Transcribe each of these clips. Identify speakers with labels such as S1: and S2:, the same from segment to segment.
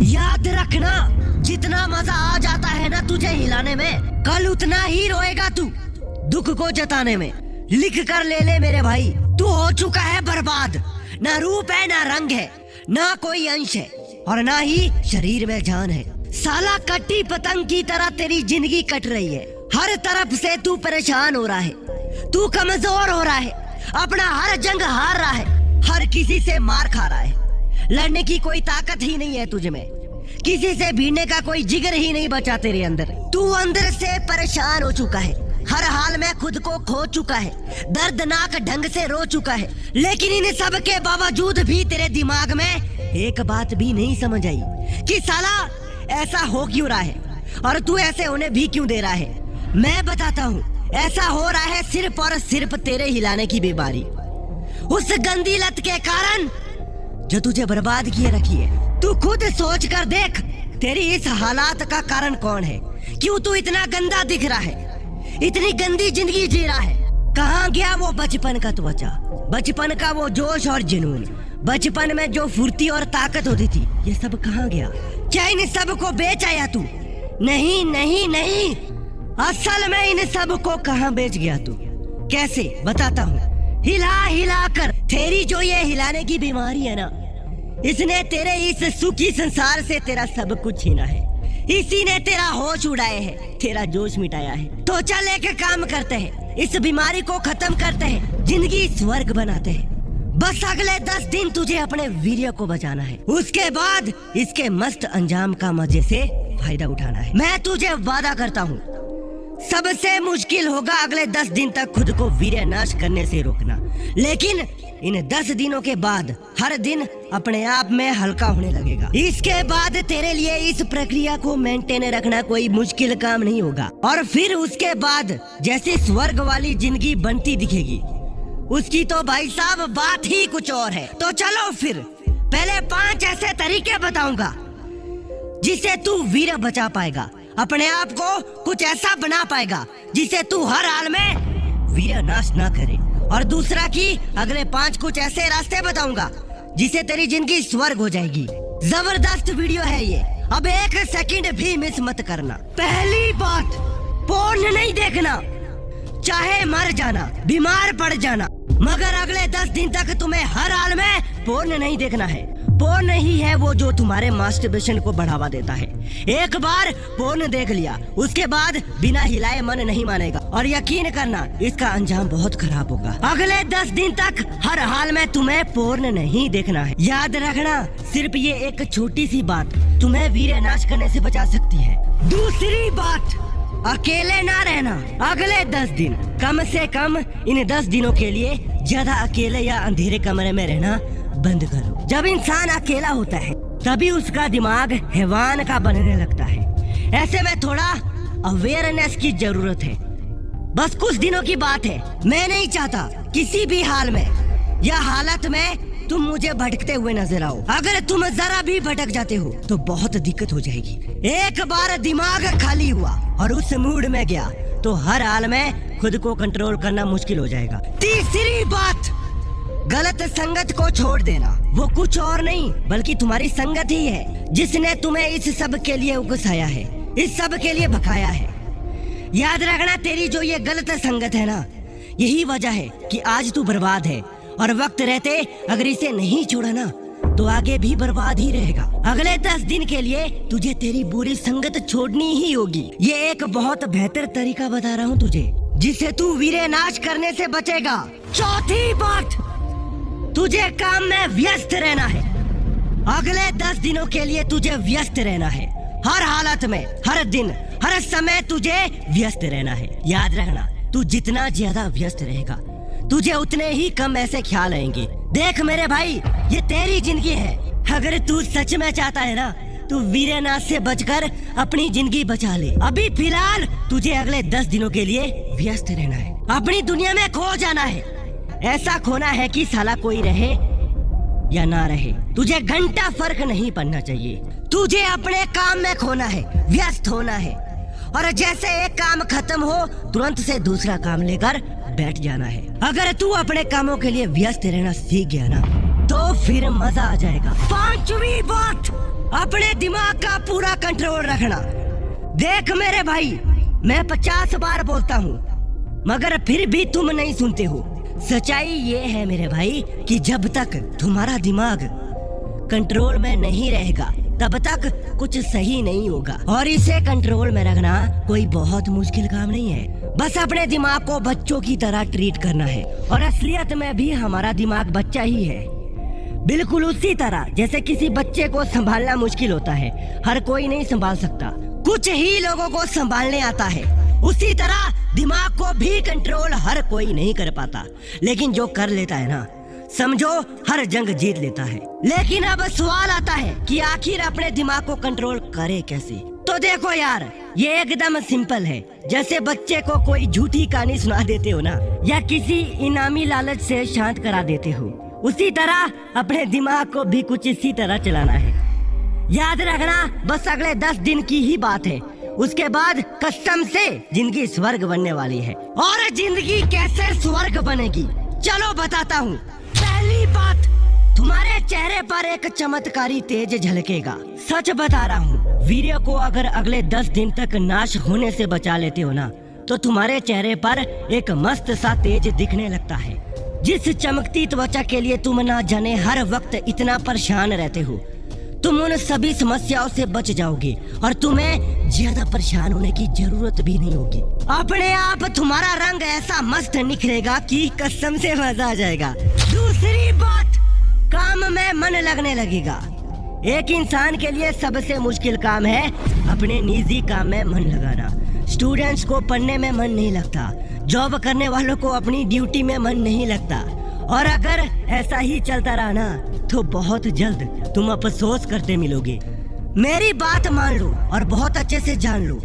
S1: याद रखना, जितना मजा आ जाता है ना तुझे हिलाने में, कल उतना ही रोएगा तू दुख को जताने में। लिख कर ले मेरे भाई, तू हो चुका है बर्बाद। ना रूप है, ना रंग है, ना कोई अंश है, और ना ही शरीर में जान है। साला कटी पतंग की तरह तेरी जिंदगी कट रही है। हर तरफ से तू परेशान हो रहा है, तू कमजोर हो रहा है, अपना हर जंग हार रहा है, हर किसी से मार खा रहा है। लड़ने की कोई ताकत ही नहीं है तुझ में, किसी से भिड़ने का कोई जिगर ही नहीं बचा तेरे अंदर। तू अंदर से परेशान हो चुका है, हर हाल में खुद को खो चुका है, दर्दनाक ढंग से रो चुका है। लेकिन इन सब के बावजूद भी तेरे दिमाग में एक बात भी नहीं समझ आई कि साला ऐसा हो क्यों रहा है और तू ऐसे होने भी क्यों दे रहा है। मैं बताता हूँ, ऐसा हो रहा है सिर्फ और सिर्फ तेरे हिलाने की बीमारी, उस गंदी लत के कारण जो तुझे बर्बाद किए रखी है। तू खुद सोच कर देख, तेरी इस हालात का कारण कौन है? क्यों तू इतना गंदा दिख रहा है, इतनी गंदी जिंदगी जी रहा है? कहाँ गया वो बचपन का त्वचा, बचपन का वो जोश और जुनून, बचपन में जो फुर्ती और ताकत होती थी, ये सब कहाँ गया? क्या इन सब को बेच आया तू? नहीं नहीं नहीं, असल में इन सब को कहाँ बेच गया तू? कैसे बताता हूँ, हिला हिला कर। तेरी जो ये हिलाने की बीमारी है ना, इसने तेरे इस सुखी संसार से तेरा सब कुछ छीना है। इसी ने तेरा होश उड़ाए है, तेरा जोश मिटाया है। तो चल एक काम करते हैं, इस बीमारी को खत्म करते हैं, जिंदगी स्वर्ग बनाते हैं। बस अगले 10 दिन तुझे अपने वीर्य को बचाना है, उसके बाद इसके मस्त अंजाम का मजे से फायदा उठाना है। मैं तुझे वादा करता हूँ, सबसे मुश्किल होगा अगले 10 दिन तक खुद को वीर्य नाश करने से रोकना, लेकिन इन 10 दिनों के बाद हर दिन अपने आप में हल्का होने लगेगा। इसके बाद तेरे लिए इस प्रक्रिया को मेंटेन रखना कोई मुश्किल काम नहीं होगा, और फिर उसके बाद जैसे स्वर्ग वाली जिंदगी बनती दिखेगी, उसकी तो भाई साहब बात ही कुछ और है। तो चलो फिर पहले 5 ऐसे तरीके बताऊंगा जिससे तू वीर्य बचा पाएगा, अपने आप को कुछ ऐसा बना पाएगा जिसे तू हर हाल में वीर्य नाश ना करे। और दूसरा कि अगले 5 कुछ ऐसे रास्ते बताऊंगा जिसे तेरी जिंदगी स्वर्ग हो जाएगी। जबरदस्त वीडियो है ये, अब 1 सेकंड भी मिस मत करना। पहली बात, पोर्न नहीं देखना, चाहे मर जाना, बीमार पड़ जाना, मगर अगले 10 दिन तक तुम्हें हर हाल में पोर्न नहीं देखना है। पोर्न ही है वो जो तुम्हारे मास्टरबेशन को बढ़ावा देता है। एक बार पोर्न देख लिया, उसके बाद बिना हिलाए मन नहीं मानेगा, और यकीन करना इसका अंजाम बहुत खराब होगा। अगले 10 दिन तक हर हाल में तुम्हें पोर्न नहीं देखना है। याद रखना, सिर्फ ये एक छोटी सी बात तुम्हें वीर्य नाश करने से बचा सकती है। दूसरी बात, अकेले ना रहना। अगले 10 दिन कम से कम इन 10 दिनों के लिए ज्यादा अकेले या अंधेरे कमरे में रहना बंद करो। जब इंसान अकेला होता है तभी उसका दिमाग हैवान का बनने लगता है। ऐसे में थोड़ा अवेयरनेस की जरूरत है। बस कुछ दिनों की बात है, मैं नहीं चाहता किसी भी हाल में या हालत में तुम मुझे भटकते हुए नजर आओ। अगर तुम जरा भी भटक जाते हो तो बहुत दिक्कत हो जाएगी। एक बार दिमाग खाली हुआ और उस मूड में गया तो हर हाल में खुद को कंट्रोल करना मुश्किल हो जाएगा। तीसरी बात, गलत संगत को छोड़ देना। वो कुछ और नहीं बल्कि तुम्हारी संगत ही है जिसने तुम्हें इस सब के लिए उकसाया है, इस सब के लिए भकाया है। याद रखना, तेरी जो ये गलत संगत है ना, यही वजह है कि आज तू बर्बाद है, और वक्त रहते अगर इसे नहीं छोड़ा ना तो आगे भी बर्बाद ही रहेगा। अगले 10 दिन के लिए तुझे तेरी बुरी संगत छोड़नी ही होगी। ये एक बहुत बेहतर तरीका बता रहा हूँ तुझे, जिससे तू वीर्य नाश करने से बचेगा। चौथी बात, तुझे काम में व्यस्त रहना है। अगले 10 दिनों के लिए तुझे व्यस्त रहना है, हर हालत में, हर दिन, हर समय तुझे व्यस्त रहना है। याद रखना, तू जितना ज्यादा व्यस्त रहेगा तुझे उतने ही कम ऐसे ख्याल आएंगे। देख मेरे भाई, ये तेरी जिंदगी है। अगर तू सच में चाहता है ना, तू वीर्य नाश से बचकर अपनी जिंदगी बचा ले। अभी फिलहाल तुझे अगले 10 दिनों के लिए व्यस्त रहना है, अपनी दुनिया में खो जाना है। ऐसा खोना है कि साला कोई रहे या ना रहे, तुझे घंटा फर्क नहीं पड़ना चाहिए। तुझे अपने काम में खोना है, व्यस्त होना है, और जैसे एक काम खत्म हो तुरंत से दूसरा काम लेकर बैठ जाना है। अगर तू अपने कामों के लिए व्यस्त रहना सीख गया ना तो फिर मजा आ जाएगा। 5वीं बात, अपने दिमाग का पूरा कंट्रोल रखना। देख मेरे भाई, मैं 50 बार बोलता हूँ मगर फिर भी तुम नहीं सुनते हो। सच्चाई ये है मेरे भाई कि जब तक तुम्हारा दिमाग कंट्रोल में नहीं रहेगा तब तक कुछ सही नहीं होगा। और इसे कंट्रोल में रखना कोई बहुत मुश्किल काम नहीं है। बस अपने दिमाग को बच्चों की तरह ट्रीट करना है। और असलियत में भी हमारा दिमाग बच्चा ही है, बिल्कुल उसी तरह जैसे किसी बच्चे को संभालना मुश्किल होता है, हर कोई नहीं संभाल सकता, कुछ ही लोगों को संभालने आता है। उसी तरह दिमाग को भी कंट्रोल हर कोई नहीं कर पाता, लेकिन जो कर लेता है ना, समझो हर जंग जीत लेता है। लेकिन अब सवाल आता है कि आखिर अपने दिमाग को कंट्रोल करे कैसे। तो देखो यार, ये एकदम सिंपल है। जैसे बच्चे को कोई झूठी कहानी सुना देते हो ना, या किसी इनामी लालच से शांत करा देते हो, उसी तरह अपने दिमाग को भी कुछ इसी तरह चलाना है। याद रखना, बस अगले 10 दिन की ही बात है। उसके बाद कसम से जिंदगी स्वर्ग बनने वाली है। और जिंदगी कैसे स्वर्ग बनेगी, चलो बताता हूँ। पहली बात, तुम्हारे चेहरे पर एक चमत्कारी तेज झलकेगा। सच बता रहा हूँ, वीडियो को अगर अगले 10 दिन तक नाश होने से बचा लेते हो ना, तो तुम्हारे चेहरे पर एक मस्त सा तेज दिखने लगता है। जिस चमकती त्वचा के लिए तुम ना जाने हर वक्त इतना परेशान रहते हो, तुम उन सभी समस्याओं से बच जाओगे और तुम्हें ज्यादा परेशान होने की जरूरत भी नहीं होगी। अपने आप तुम्हारा रंग ऐसा मस्त निखरेगा कि कसम से मजा आ जाएगा। दूसरी बात, काम में मन लगने लगेगा। एक इंसान के लिए सबसे मुश्किल काम है अपने निजी काम में मन लगाना। स्टूडेंट्स को पढ़ने में मन नहीं लगता, जॉब करने वालों को अपनी ड्यूटी में मन नहीं लगता। और अगर ऐसा ही चलता रहा ना, तो बहुत जल्द तुम अफसोस करते मिलोगे। मेरी बात मान लो और बहुत अच्छे से जान लो,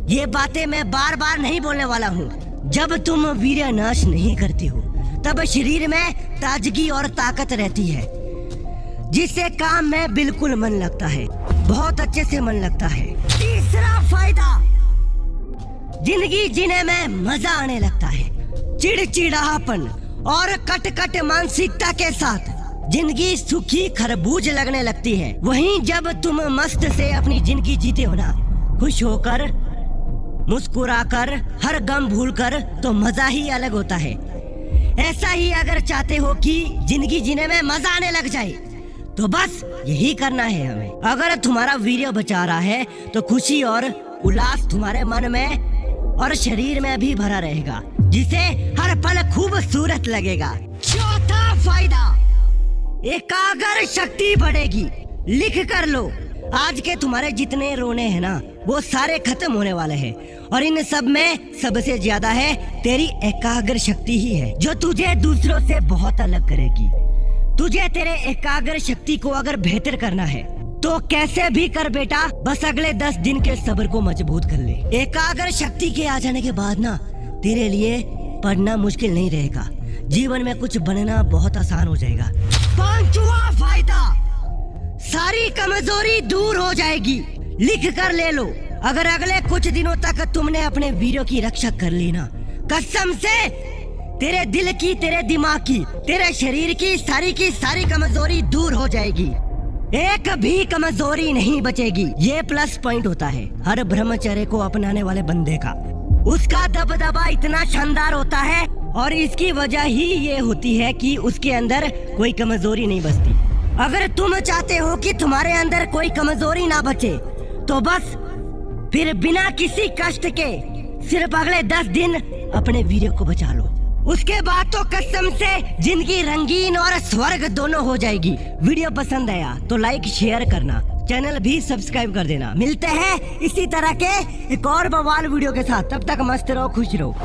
S1: ये बातें मैं बार बार नहीं बोलने वाला हूँ। जब तुम वीर्य नाश नहीं करते हो, तब शरीर में ताजगी और ताकत रहती है, जिससे काम में बिल्कुल मन लगता है, बहुत अच्छे से मन लगता है। तीसरा फायदा, जिंदगी जीने में मजा आने लगता है। चिड़चिड़ापन और कट मानसिकता के साथ जिंदगी सूखी खरबूज लगने लगती है। वहीं जब तुम मस्त से अपनी जिंदगी जीते हो ना, खुश होकर, मुस्कुराकर, हर गम भूलकर, तो मजा ही अलग होता है। ऐसा ही अगर चाहते हो कि जिंदगी जीने में मजा आने लग जाए, तो बस यही करना है हमें। अगर तुम्हारा वीर्य बचा रहा है तो खुशी और उल्लास तुम्हारे मन में और शरीर में भी भरा रहेगा, जिसे हर पल खूबसूरत लगेगा। चौथा फायदा, एकाग्र शक्ति बढ़ेगी। लिख कर लो, आज के तुम्हारे जितने रोने हैं ना, वो सारे खत्म होने वाले हैं। और इन सब में सबसे ज्यादा है तेरी एकाग्र शक्ति ही है, जो तुझे दूसरों से बहुत अलग करेगी। तुझे तेरे एकाग्र शक्ति को अगर बेहतर करना है तो कैसे भी कर बेटा, बस अगले 10 दिन के सब्र को मजबूत कर ले। एकाग्र शक्ति के आ जाने के बाद ना, तेरे लिए पढ़ना मुश्किल नहीं रहेगा, जीवन में कुछ बनना बहुत आसान हो जाएगा। पांचवा फायदा, सारी कमजोरी दूर हो जाएगी। लिख कर ले लो, अगर अगले कुछ दिनों तक तुमने अपने वीरों की रक्षा कर ली ना, कसम से तेरे दिल की, तेरे दिमाग की, तेरे शरीर की सारी कमजोरी दूर हो जाएगी। एक भी कमजोरी नहीं बचेगी। ये प्लस पॉइंट होता है हर ब्रह्मचर्य को अपनाने वाले बंदे का। उसका दबदबा इतना शानदार होता है और इसकी वजह ही ये होती है कि उसके अंदर कोई कमजोरी नहीं बचती। अगर तुम चाहते हो कि तुम्हारे अंदर कोई कमजोरी ना बचे, तो बस फिर बिना किसी कष्ट के सिर्फ अगले 10 दिन अपने वीर्य को बचा लो। उसके बाद तो कसम से जिंदगी रंगीन और स्वर्ग दोनों हो जाएगी। वीडियो पसंद आया तो लाइक शेयर करना, चैनल भी सब्सक्राइब कर देना। मिलते हैं इसी तरह के एक और बवाल वीडियो के साथ, तब तक मस्त रहो, खुश रहो।